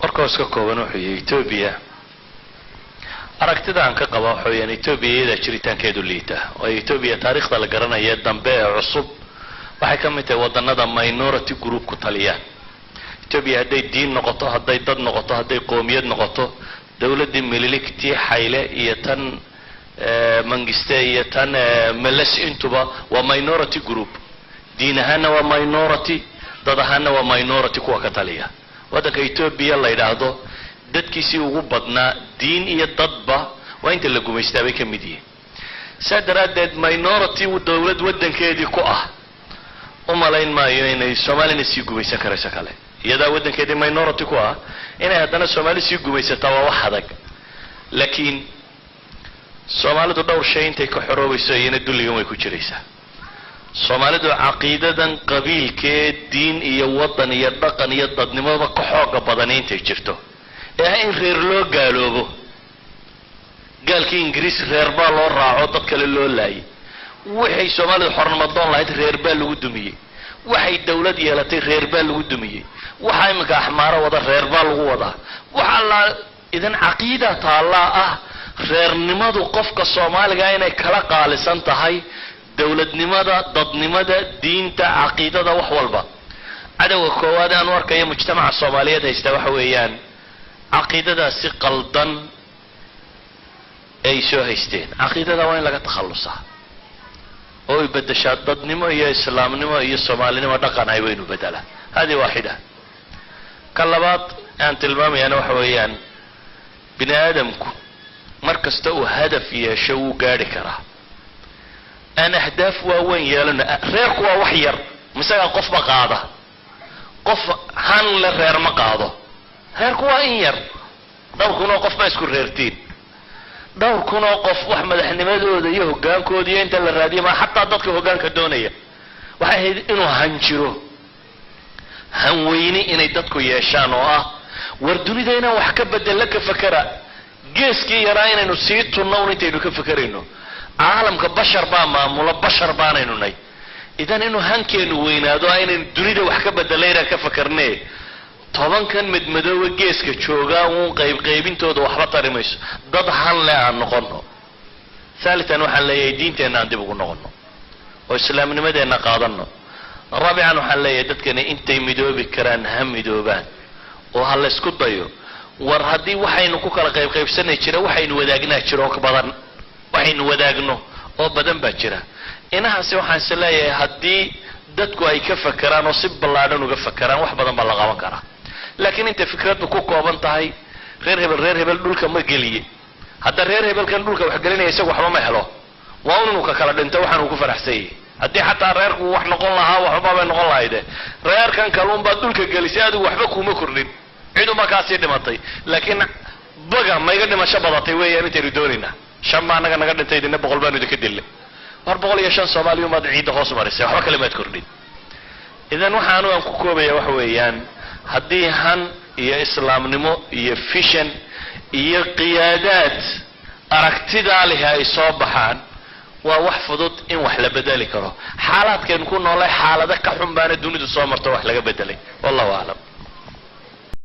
nuxurkooska kooban wuxuu yahay Ethiopia aragtida aan ka qabo waxa weeyaan Ethiopia iyada jiritaankeedu liita oo Ethiopia taariikhda la garanayo dambe ee cusub waxay ka mid tahay wadanada minority group ku taliya Ethiopia hadday diin noqoto hadday dad noqoto hadday qoomiyad noqoto dawladda mililiktii xayle iyo tan mangiste iyo tan meles intuba waa minority group diin ahaana waa minority dad ahaana waa minority kuwa ka taliya wadanka Ethiopia la yiraahdo dadkiisii ugu badnaa diin iyo dadba waa inta la gumaystay bay ka mid yihiin sadaradeed minority dawlad wadankeedii ku ah umalayn maayo inay Soomaaliya sii gumaysan karayso kale iyada wadankeedii minority ku ah inay haddana Soomaaliya sii gumaysataa waa wax adag laakiin Soomaalidu dhowr shay intay ka xoroobayso iyana dulligan way ku jiraysaa Soomaalidu caqiidadan qabiilkee diin iyo wadan iyo dhaqan iyo dadnimada ka xoog badan intay jirto in reer loo gaaloobo gaalkii Ingiriis reer baa loo raaco dad kale loo laayay waxay Soomaalidu xornimo doon lahayd reer baa lagu dumiyay waxay dawlad yeelatay reer baa lagu dumiyay waxa imika axmaaro wada reer baa lagu wadaa waxa la idan caqiida taala ah reernimadu qofka Soomaaliga inay kala qaalisan tahay dawladnimada dadnimada diinta caqiidada wax walba cadawga koowaad aan warkayo mujtamaca Soomaaliyeed haysta waxa weeyaan عقيدة سقلداً أي شو هيستين عقيدة وين لقى تخلصها أو يبدأ شادد نما يا إسلام نما يا الصومالي نما دقنا يوينو بدلا هذه واحدة كلبات أنت المامي أنا وحويان بني آدمكم مركز تو هدف يا شو قاركرة أنا أهداف وين يالنا ريقوا وحير مثلا قف مقاضة قف هان لغير مقاضة هيركو إنير دور كنا وقف ما يسكر هيرتين دور كنا وقف وحمد حنمدو ده يهجان كودي أنت الرادية ما حتى ضدك هجان كدونية وحيد إنه هنشرو هنويني إن يدتكو يشانو وردوني دينا وحكب بدل لك فكرة جيس كي يراين إنه سيتو النون تينو كفكرينه عالم كبشر باما مولا بشر بانا إنه ناي إذا إنه هنكي إنه وين هذا إن الدنيا ده وحكب بدل ليرا كفكرناه طبعا كان مدمدو جيسك جوغا وون قيبينتooda waxba tarimayso dad hal la aan noqono ثالثا waxaan leeyahay diinteena aan dib ugu noqono oo islaamnimadeena qaadano رابعا waxaan leeyahay dadkana intay midoobi karaan hamidoobaan oo hal isku dayo war hadii waxaynu ku kala qaybsanay jira waxaynu wadaagnaa jiro oo badan waxaynu wadaagno oo badan baa jira inahaasi waxaan leeyahay hadii dadku ay ka fakaraan oo si ballaadan uga fakaraan wax badan baa la qaban karaa laakiin inta fikradu ku kooban tahay reer hebel dhulka ma geliye hadda reer hebelkan dhulka wax gelinaya isagu waxba ma helo waa inuu ka kala dhinto waxaan uu ku faraxsay hadii xataa reerku wax noqon lahaa waxba bay noqon lahayd reerkan kalun baa dhulka gelisay adigu waxba kuma kordhin ciidu ma kaasi dhimatay laakiin baga ma iga dhimasho badatay weeyaan inta doonina shamba naga dhintay dina 100 baan idinka dilay war 105 Soomaaliya ma ciida hoos marisay waxba kale ma kordhin idan waxaan ku koobaya wax weeyaan hadii han iyo islaamnimo iyo fishan iyo qiyaadad aragtida leh ay soo baxaan waa wax fudud in wax la bedeli karo xaaladkan ku noolay xaalada ka xun baan dunida soo marto wax laga bedelay wallahu a'lam